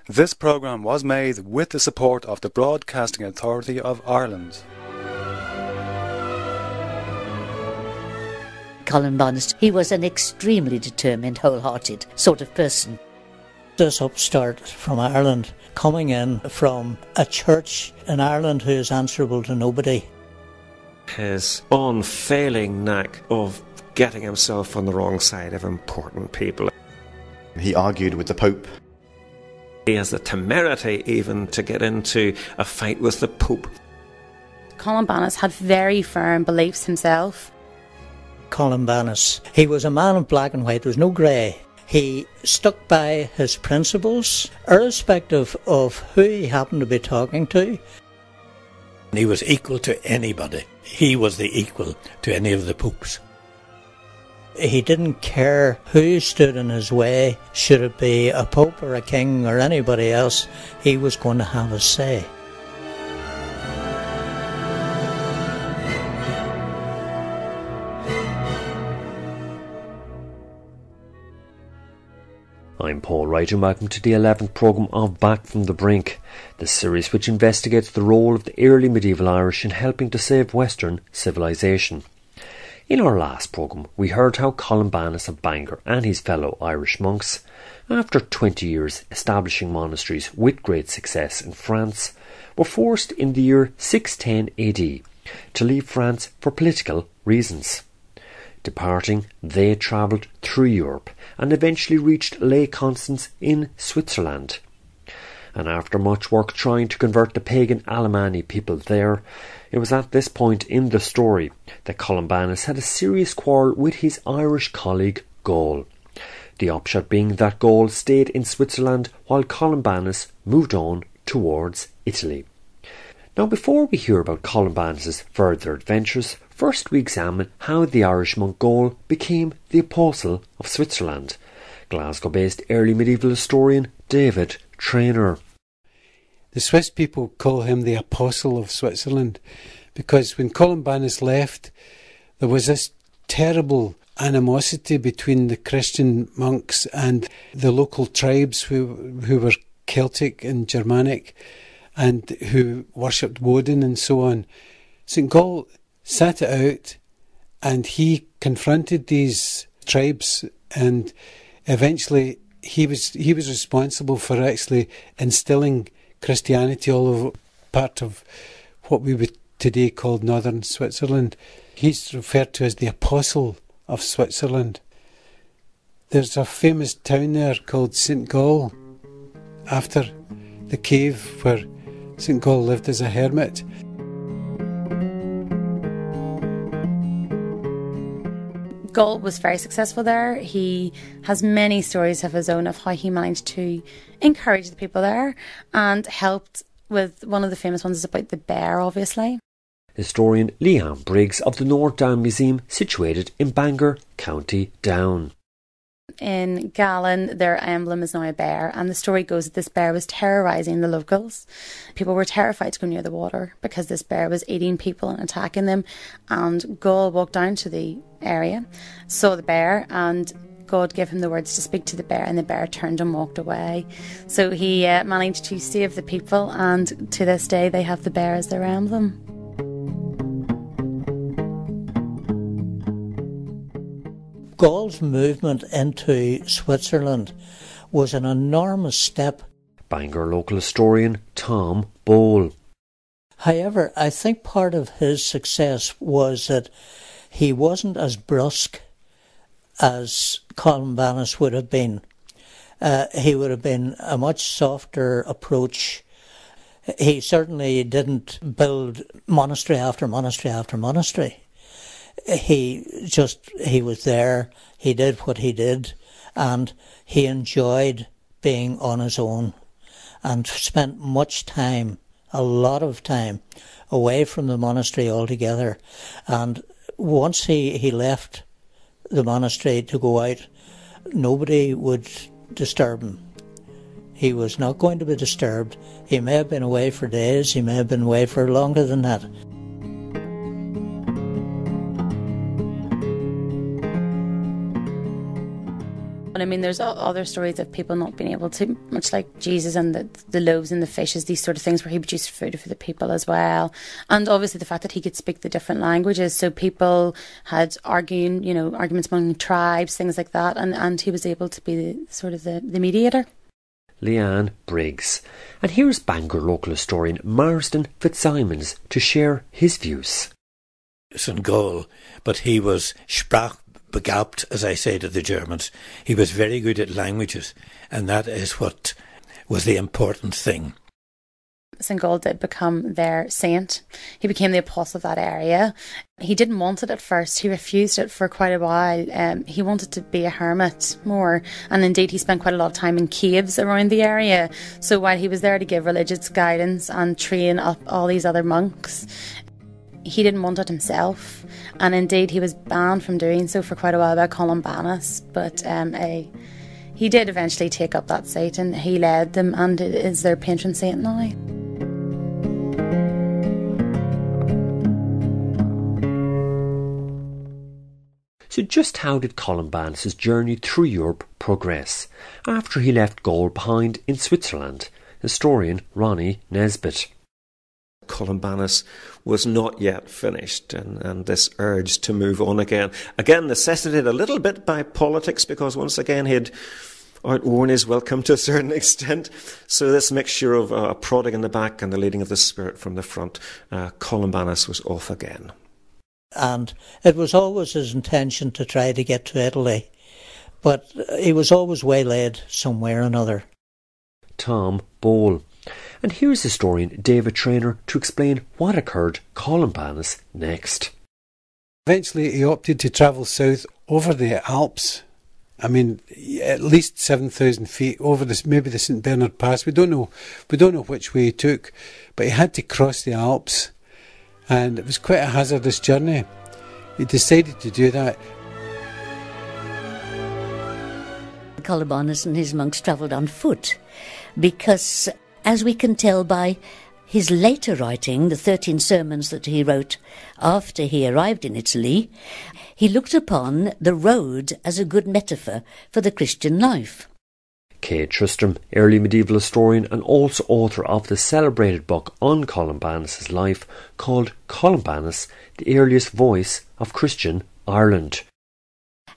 This programme was made with the support of the Broadcasting Authority of Ireland. Columbanus, he was an extremely determined, wholehearted sort of person. This upstart from Ireland, coming in from a church in Ireland who is answerable to nobody. His unfailing knack of getting himself on the wrong side of important people. He argued with the Pope. He has the temerity even to get into a fight with the Pope. Columbanus had very firm beliefs himself. Columbanus, he was a man of black and white, there was no grey. He stuck by his principles, irrespective of who he happened to be talking to. He was equal to anybody. He was the equal to any of the popes. He didn't care who stood in his way. Should it be a pope or a king or anybody else, he was going to have a say. I'm Paul Wright and welcome to the 11th programme of Back from the Brink, the series which investigates the role of the early medieval Irish in helping to save Western civilization. In our last programme, we heard how Columbanus of Bangor and his fellow Irish monks, after 20 years establishing monasteries with great success in France, were forced in the year 610 AD to leave France for political reasons. Departing, they travelled through Europe and eventually reached Lake Constance in Switzerland. And after much work trying to convert the pagan Alemanni people there, it was at this point in the story that Columbanus had a serious quarrel with his Irish colleague Gaul. The upshot being that Gaul stayed in Switzerland while Columbanus moved on towards Italy. Now, before we hear about Columbanus' further adventures, first we examine how the Irish monk Gaul became the Apostle of Switzerland. Glasgow-based early medieval historian David Traynor. The Swiss people call him the Apostle of Switzerland because when Columbanus left, there was this terrible animosity between the Christian monks and the local tribes who were Celtic and Germanic and who worshipped Woden and so on. St. Gall sat it out and he confronted these tribes, and eventually he was responsible for actually instilling Christianity all over part of what we would today call northern Switzerland. He's referred to as the Apostle of Switzerland. There's a famous town there called Saint Gall, after the cave where St. Gall lived as a hermit. Gall was very successful there. He has many stories of his own of how he managed to encourage the people there and helped with one of the famous ones is about the bear, obviously. Historian Leanne Briggs of the North Down Museum, situated in Bangor, County Down. In Gallen, their emblem is now a bear, and the story goes that this bear was terrorising the locals. People were terrified to go near the water because this bear was eating people and attacking them, and Gall walked down to the area, saw the bear, and God gave him the words to speak to the bear, and the bear turned and walked away. So he managed to save the people, and to this day they have the bear as their emblem. Gall's movement into Switzerland was an enormous step. Bangor local historian Tom Bole. However, I think part of his success was that he wasn't as brusque as Columbanus would have been. He would have been a much softer approach. He certainly didn't build monastery after monastery after monastery. He was there, he did what he did, and he enjoyed being on his own and spent much time, a lot of time, away from the monastery altogether. And once he left the monastery to go out, nobody would disturb him. He was not going to be disturbed. He may have been away for days, he may have been away for longer than that. But I mean, there's other stories of people not being able to, much like Jesus and the loaves and the fishes, these sort of things where he produced food for the people as well. And obviously the fact that he could speak the different languages. So people had arguments among tribes, things like that. And he was able to be the mediator. Leanne Briggs. And here's Bangor local historian Marsden Fitzsimons to share his views. St. Gall, but he was sprachbegabt, as I say to the Germans. He was very good at languages, and that is what was the important thing. St. Gall did become their saint. He became the apostle of that area. He didn't want it at first. He refused it for quite a while. He wanted to be a hermit more. And indeed, he spent quite a lot of time in caves around the area. So while he was there to give religious guidance and train up all these other monks, he didn't want it himself. And indeed, he was banned from doing so for quite a while by Columbanus. But he did eventually take up that seat, and he led them and is their patron saint now. So just how did Columbanus' journey through Europe progress after he left Gaul behind in Switzerland? Historian Ronnie Nesbitt. Columbanus was not yet finished, and this urge to move on again necessitated a little bit by politics, because once again he had outworn his welcome to a certain extent. So this mixture of a prodding in the back and the leading of the Spirit from the front, Columbanus was off again. And it was always his intention to try to get to Italy, but he was always waylaid somewhere or another. Tom Bole. And here's historian David Traynor to explain what occurred Columbanus next. Eventually he opted to travel south over the Alps. I mean, at least 7,000 feet over maybe the St. Bernard Pass. We don't know which way he took, but he had to cross the Alps. And it was quite a hazardous journey. He decided to do that. Columbanus and his monks travelled on foot because, as we can tell by his later writing, the 13 sermons that he wrote after he arrived in Italy, he looked upon the road as a good metaphor for the Christian life. Kay Tristram, early medieval historian and also author of the celebrated book on Columbanus' life called Columbanus, the Earliest Voice of Christian Ireland.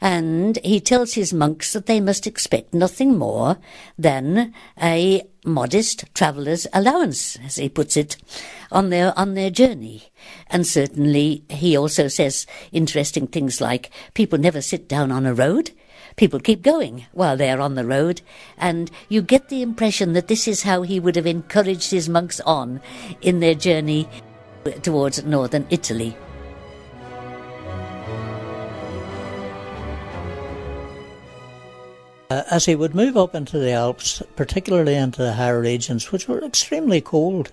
And he tells his monks that they must expect nothing more than a modest traveller's allowance, as he puts it, on their journey. And certainly he also says interesting things like people never sit down on a road. People keep going while they're on the road, and you get the impression that this is how he would have encouraged his monks on in their journey towards northern Italy. As he would move up into the Alps, particularly into the higher regions, which were extremely cold.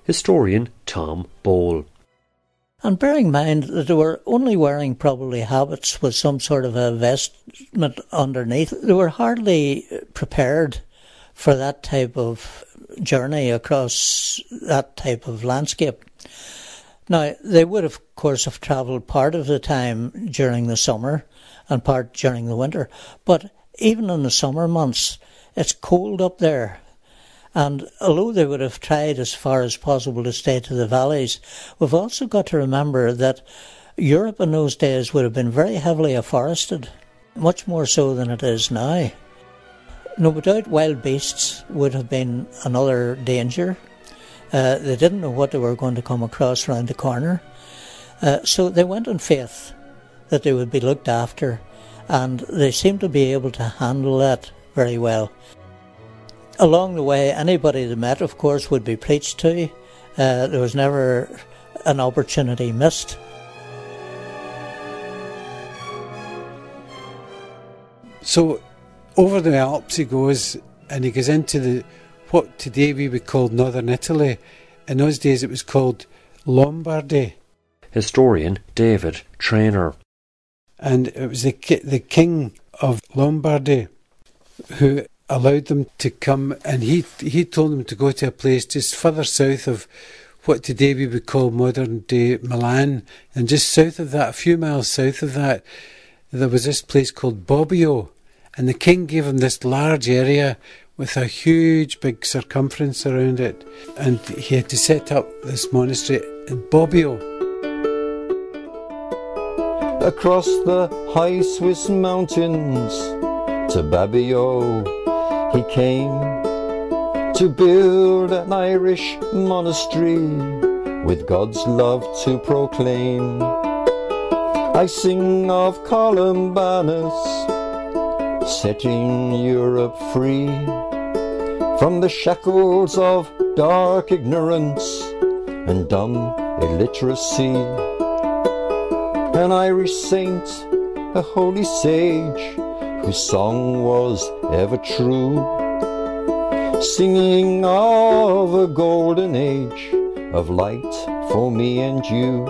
Historian Tom Bole. And bearing in mind that they were only wearing probably habits with some sort of a vestment underneath, they were hardly prepared for that type of journey across that type of landscape. Now, they would, of course, have travelled part of the time during the summer and part during the winter, but even in the summer months, it's cold up there. And although they would have tried as far as possible to stay to the valleys, we've also got to remember that Europe in those days would have been very heavily afforested, much more so than it is now. No doubt wild beasts would have been another danger. They didn't know what they were going to come across round the corner. So they went in faith that they would be looked after, and they seemed to be able to handle that very well. Along the way, anybody they met, of course, would be preached to. There was never an opportunity missed. So, over the Alps he goes, and he goes into what today we would call northern Italy. In those days it was called Lombardy. Historian David Traynor. And it was the king of Lombardy who allowed them to come, and he told them to go to a place just further south of what today we would call modern day Milan, and just south of that, a few miles south of that, there was this place called Bobbio, And the king gave him this large area with a huge big circumference around it. And he had to set up this monastery in Bobbio. Across the high Swiss mountains to Bobbio he came to build an Irish monastery with God's love to proclaim. I sing of Columbanus setting Europe free from the shackles of dark ignorance and dumb illiteracy. An Irish saint, a holy sage, whose song was ever true, singing of a golden age of light for me and you.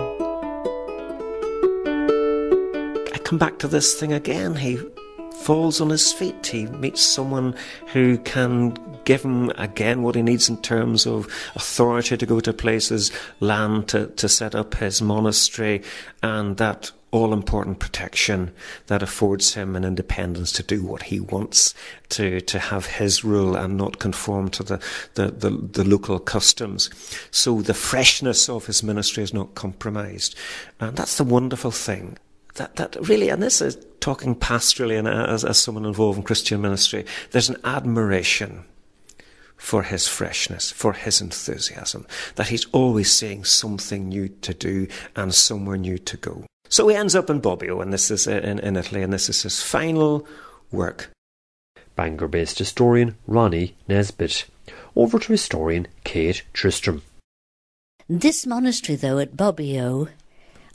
I come back to this thing again. He falls on his feet. He meets someone who can give him again what he needs in terms of authority to go to places, land to set up his monastery, and that all-important protection that affords him an independence to do what he wants, to have his rule and not conform to the local customs. So the freshness of his ministry is not compromised. And that's the wonderful thing. That really, and this is talking pastorally and as someone involved in Christian ministry, there's an admiration for his freshness, for his enthusiasm, that he's always seeing something new to do and somewhere new to go. So he ends up in Bobbio, and this is in Italy, and this is his final work. Bangor-based historian Ronnie Nesbitt. Over to historian Kate Tristram. This monastery, though, at Bobbio,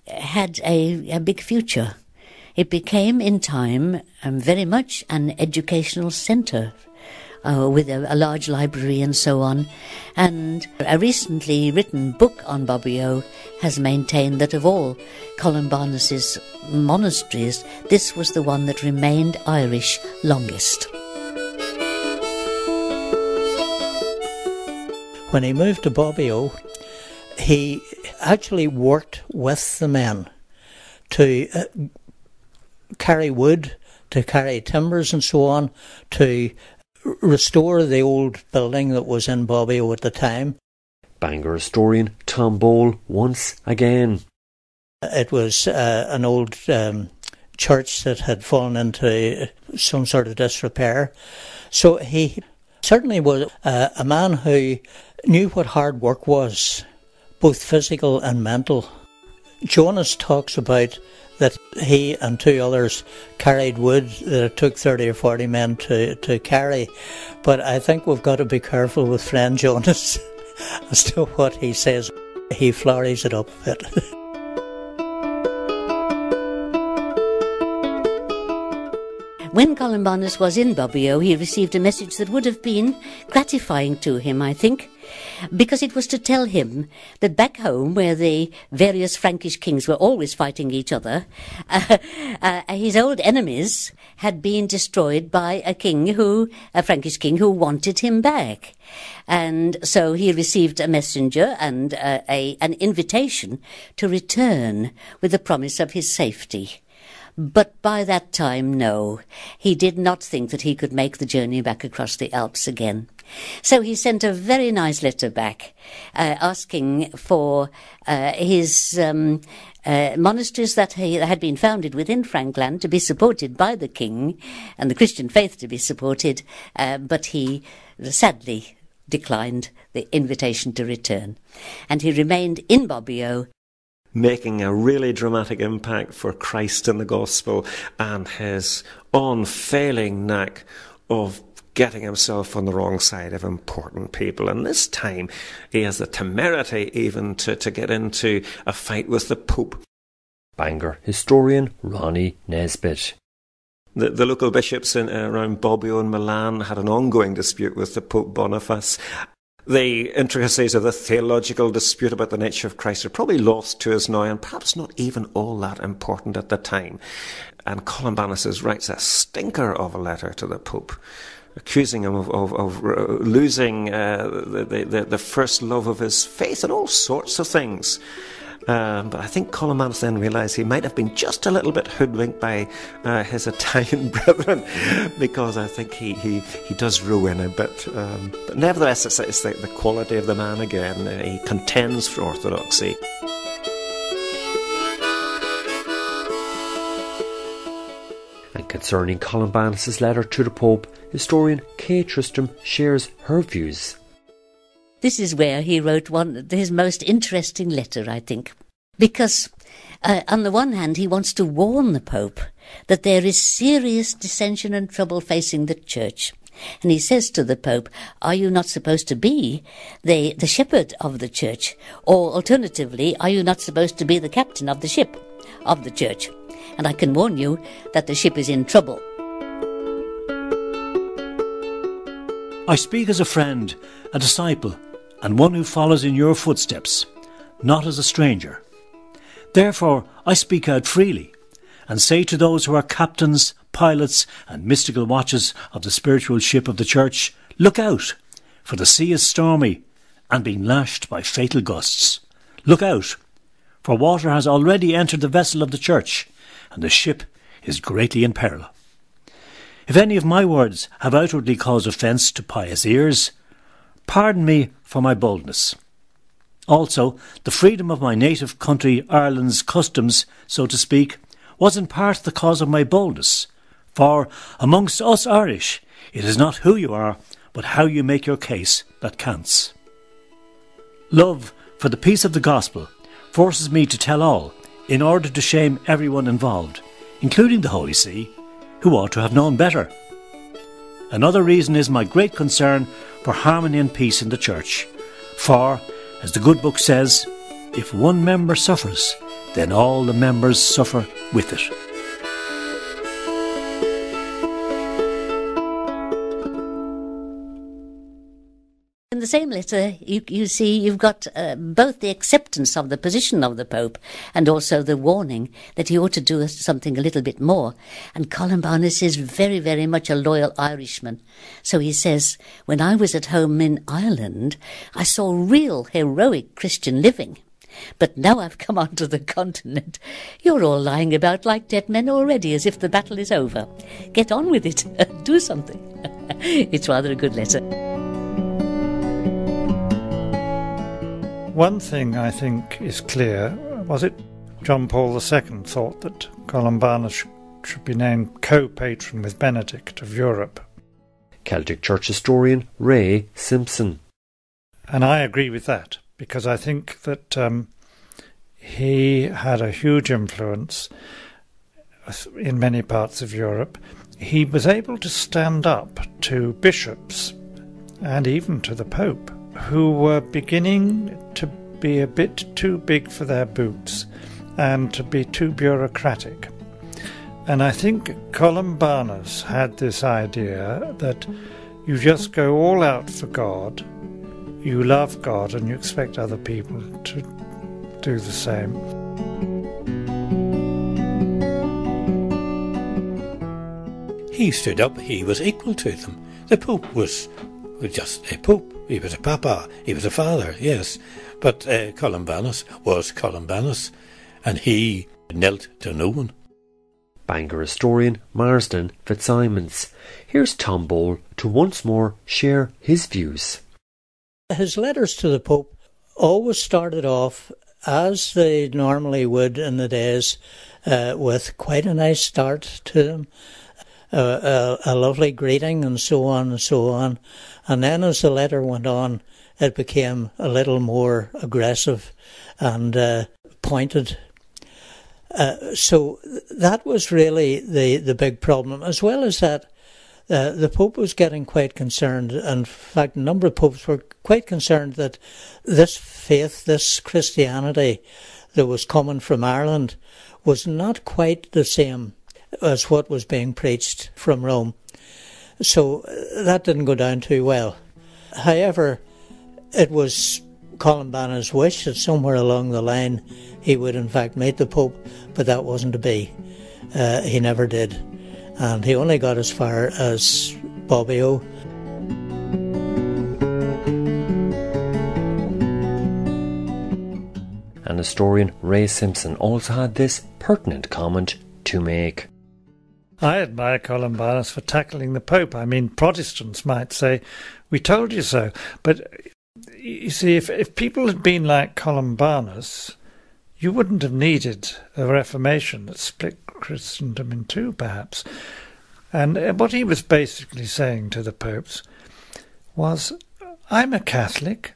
had a big future. It became, in time, very much an educational centre, with a large library and so on. And a recently written book on Bobbio has maintained that of all Columbanus's monasteries, this was the one that remained Irish longest. When he moved to Bobbio, he actually worked with the men to carry wood, to carry timbers and so on, to restore the old building that was in Bobbio at the time. Bangor historian Tom Bole once again. It was an old church that had fallen into some sort of disrepair. So he certainly was a man who knew what hard work was, both physical and mental. Jonas talks about that he and two others carried wood that it took 30 or 40 men to carry. But I think we've got to be careful with friend Jonas as to what he says. He flurries it up a bit. When Columbanus was in Bobbio, he received a message that would have been gratifying to him, I think, because it was to tell him that back home, where the various Frankish kings were always fighting each other, his old enemies had been destroyed by a Frankish king who wanted him back. And so he received a messenger and an invitation to return with the promise of his safety. But by that time, no, he did not think that he could make the journey back across the Alps again. So he sent a very nice letter back, asking for his monasteries that had been founded within Frankland to be supported by the king, and the Christian faith to be supported, but he sadly declined the invitation to return. And he remained in Bobbio, making a really dramatic impact for Christ and the gospel, and his unfailing knack of getting himself on the wrong side of important people. And this time he has the temerity even to get into a fight with the Pope. Bangor historian Ronnie Nesbitt. The local bishops around Bobbio and Milan had an ongoing dispute with the Pope Boniface. The intricacies of the theological dispute about the nature of Christ are probably lost to us now, and perhaps not even all that important at the time. And Columbanus writes a stinker of a letter to the Pope, accusing him of losing the first love of his faith and all sorts of things. But I think Columbanus then realised he might have been just a little bit hoodwinked by his Italian brethren, because I think he does ruin a bit. But nevertheless, it's the quality of the man again. He contends for orthodoxy. And concerning Columbanus' letter to the Pope, historian Kay Tristram shares her views. This is where he wrote his most interesting letter, I think, because on the one hand he wants to warn the Pope that there is serious dissension and trouble facing the Church. And he says to the Pope, are you not supposed to be the shepherd of the Church? Or alternatively, are you not supposed to be the captain of the ship of the Church? And I can warn you that the ship is in trouble. I speak as a friend, a disciple, and one who follows in your footsteps, not as a stranger. Therefore I speak out freely, and say to those who are captains, pilots, and mystical watches of the spiritual ship of the Church, look out, for the sea is stormy, and being lashed by fatal gusts. Look out, for water has already entered the vessel of the Church, and the ship is greatly in peril. If any of my words have outwardly caused offence to pious ears, pardon me for my boldness. Also, the freedom of my native country, Ireland's customs, so to speak, was in part the cause of my boldness. For amongst us Irish, it is not who you are, but how you make your case that counts. Love for the peace of the gospel forces me to tell all, in order to shame everyone involved, including the Holy See, who ought to have known better. Another reason is my great concern for harmony and peace in the Church. For, as the good book says, if one member suffers, then all the members suffer with it. In the same letter, you see, you've got both the acceptance of the position of the Pope and also the warning that he ought to do something a little bit more. And Columbanus is very, very much a loyal Irishman. So he says, when I was at home in Ireland, I saw real heroic Christian living. But now I've come onto the continent, you're all lying about like dead men already, as if the battle is over. Get on with it. Do something. It's rather a good letter. One thing I think is clear, was it John Paul II thought that Columbanus should be named co-patron with Benedict of Europe. Celtic Church historian Ray Simpson. And I agree with that, because I think that he had a huge influence in many parts of Europe. He was able to stand up to bishops and even to the Pope, who were beginning to be a bit too big for their boots and to be too bureaucratic. And I think Columbanus had this idea that you just go all out for God, you love God, and you expect other people to do the same. He stood up, he was equal to them. The Pope was just a Pope. He was a Papa, he was a father, yes. But Columbanus was Columbanus, and he knelt to no one. Bangor historian Marsden Fitzsimons. Here's Tom Bowle to once more share his views. His letters to the Pope always started off, as they normally would in the days, with quite a nice start to them. A lovely greeting and so on and so on. And then as the letter went on, it became a little more aggressive and pointed. So that was really the big problem. As well as that, the Pope was getting quite concerned. In fact, a number of popes were quite concerned that this faith, this Christianity that was coming from Ireland was not quite the same as what was being preached from Rome. So that didn't go down too well. However, it was Columbanus' wish that somewhere along the line he would in fact meet the Pope, but that wasn't to be. He never did. And he only got as far as Bobbio. and historian Ray Simpson also had this pertinent comment to make. I admire Columbanus for tackling the Pope. I mean, Protestants might say, we told you so. But you see, if people had been like Columbanus, you wouldn't have needed a Reformation that split Christendom in two, perhaps. And what he was basically saying to the popes was, I'm a Catholic.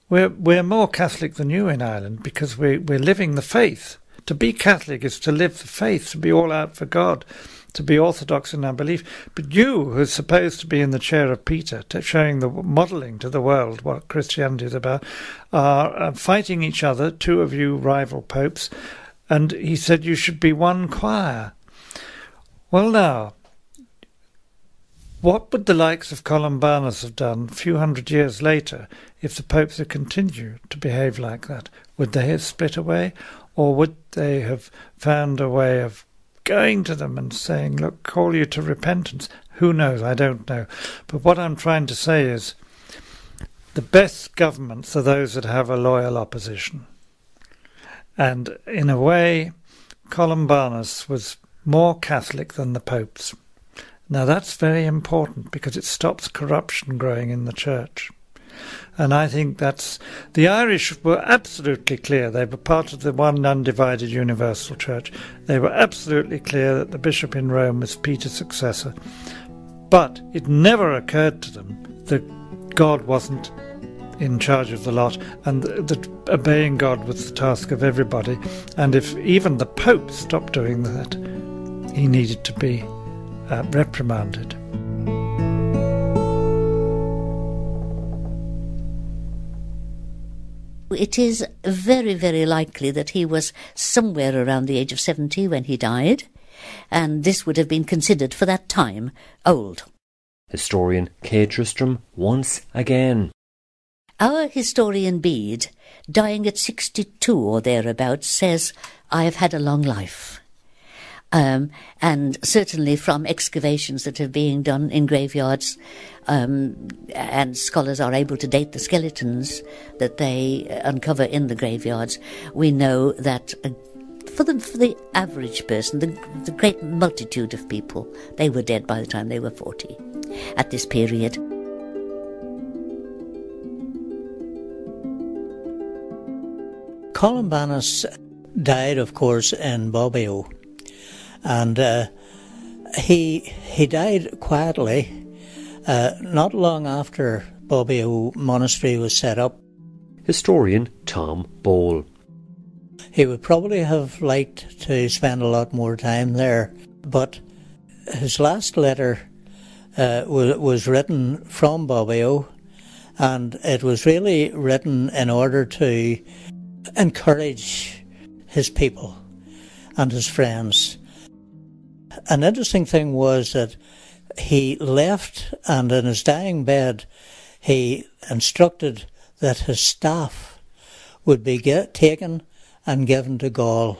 We're more Catholic than you in Ireland because we're living the faith. To be Catholic is to live the faith, to be all out for God, to be orthodox in our belief. But you, who's supposed to be in the chair of Peter, showing the modelling to the world what Christianity is about, are fighting each other, two of you rival popes, and he said you should be one choir. Well now, what would the likes of Columbanus have done a few hundred years later if the popes had continued to behave like that? Would they have split away, or would they have found a way of going to them and saying, look, call you to repentance? Who knows? I don't know. But what I'm trying to say is the best governments are those that have a loyal opposition. And in a way, Columbanus was more Catholic than the popes. Now that's very important because it stops corruption growing in the church. And I think the Irish were absolutely clear. They were part of the one undivided universal church. They were absolutely clear that the bishop in Rome was Peter's successor. But it never occurred to them that God wasn't in charge of the lot and that obeying God was the task of everybody. And if even the Pope stopped doing that, he needed to be reprimanded. It is very, very likely that he was somewhere around the age of 70 when he died, and this would have been considered for that time old. Historian Kay Tristram once again. Our historian Bede, dying at 62 or thereabouts, says, I have had a long life. And certainly from excavations that are being done in graveyards, and scholars are able to date the skeletons that they uncover in the graveyards, we know that for the average person, the great multitude of people, they were dead by the time they were 40 at this period. Columbanus died, of course, in Bobbio. And he died quietly, not long after Bobbio Monastery was set up. Historian Tom Bole. He would probably have liked to spend a lot more time there, but his last letter was written from Bobbio, and it was really written in order to encourage his people and his friends. An interesting thing was that he left, and in his dying bed he instructed that his staff would be taken and given to Gaul.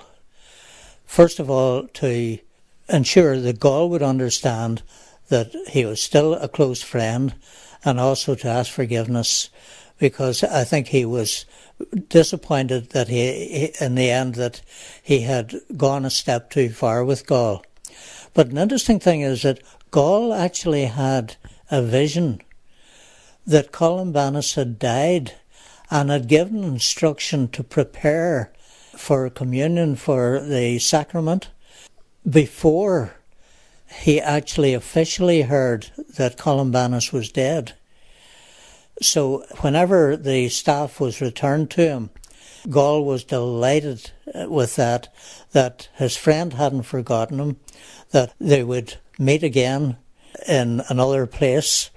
First of all, to ensure that Gaul would understand that he was still a close friend, and also to ask forgiveness, because I think he was disappointed that he in the end, that he had gone a step too far with Gaul. But an interesting thing is that Gaul actually had a vision that Columbanus had died and had given instruction to prepare for communion, for the sacrament, before he actually officially heard that Columbanus was dead. So whenever the staff was returned to him, Gaul was delighted with that his friend hadn't forgotten him, that they would meet again in another place,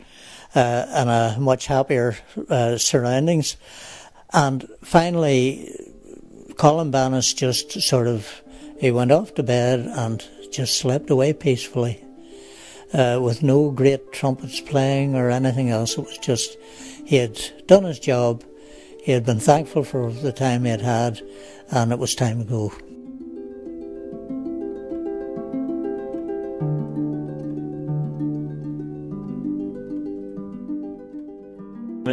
in a much happier surroundings. And finally, Columbanus just he went off to bed and just slept away peacefully, with no great trumpets playing or anything else. It was just, he had done his job, he had been thankful for the time he had had, and it was time to go.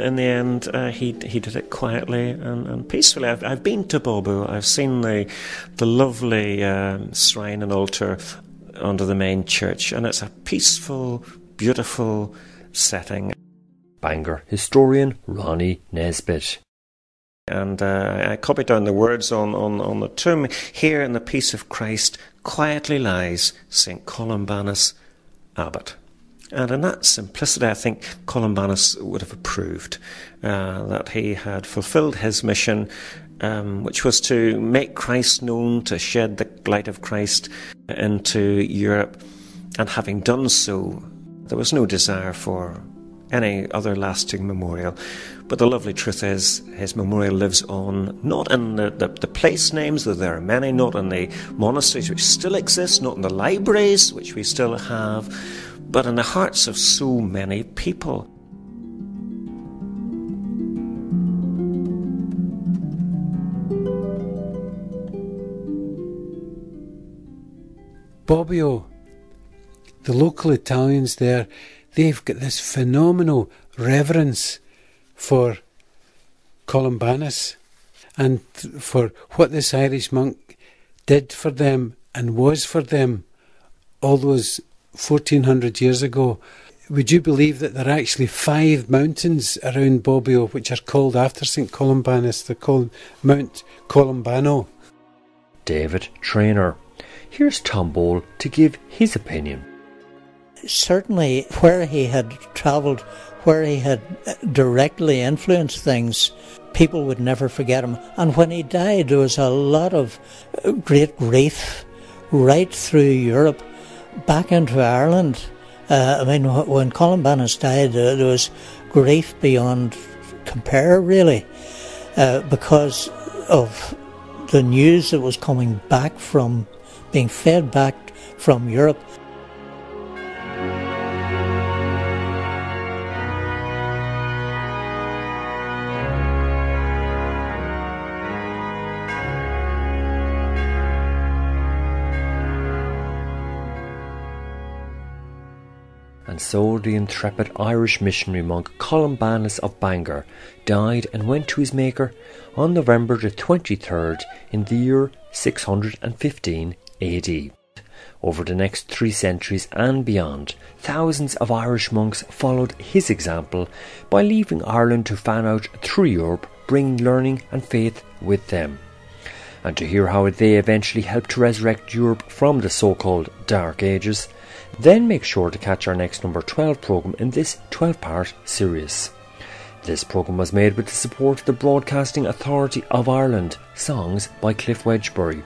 in the end, he did it quietly and peacefully. I've been to Bobo. I've seen the lovely shrine and altar under the main church, and it's a peaceful, beautiful setting. Bangor historian Ronnie Nesbitt. And I copied down the words on the tomb. Here in the peace of Christ quietly lies Saint Columbanus, abbot. And in that simplicity, I think Columbanus would have approved that he had fulfilled his mission, which was to make Christ known, to shed the light of Christ into Europe. And having done so, there was no desire for any other lasting memorial. But the lovely truth is, his memorial lives on, not in the place names, though there are many, not in the monasteries which still exist, not in the libraries which we still have, but in the hearts of so many people. Bobbio, the local Italians there, they've got this phenomenal reverence for Columbanus and for what this Irish monk did for them and was for them all those 1400 years ago. Would you believe that there are actually 5 mountains around Bobbio which are called after Saint Columbanus? They're called Mount Columbano. David Traynor. Here's Tom Bowle to give his opinion. Certainly where he had travelled, where he had directly influenced things, people would never forget him. And when he died, there was a lot of great grief right through Europe, back into Ireland. When Columbanus died, there was grief beyond compare, really, because of the news that was coming back from, being fed back from Europe. And so the intrepid Irish missionary monk Columbanus of Bangor died and went to his Maker on November the 23rd in the year 615 AD. Over the next 3 centuries and beyond, thousands of Irish monks followed his example by leaving Ireland to fan out through Europe, bringing learning and faith with them. And to hear how they eventually helped to resurrect Europe from the so-called Dark Ages, then make sure to catch our next number 12 programme in this 12-part series. This programme was made with the support of the Broadcasting Authority of Ireland, songs by Cliff Wedgbury.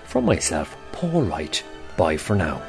From myself, Paul Wright, bye for now.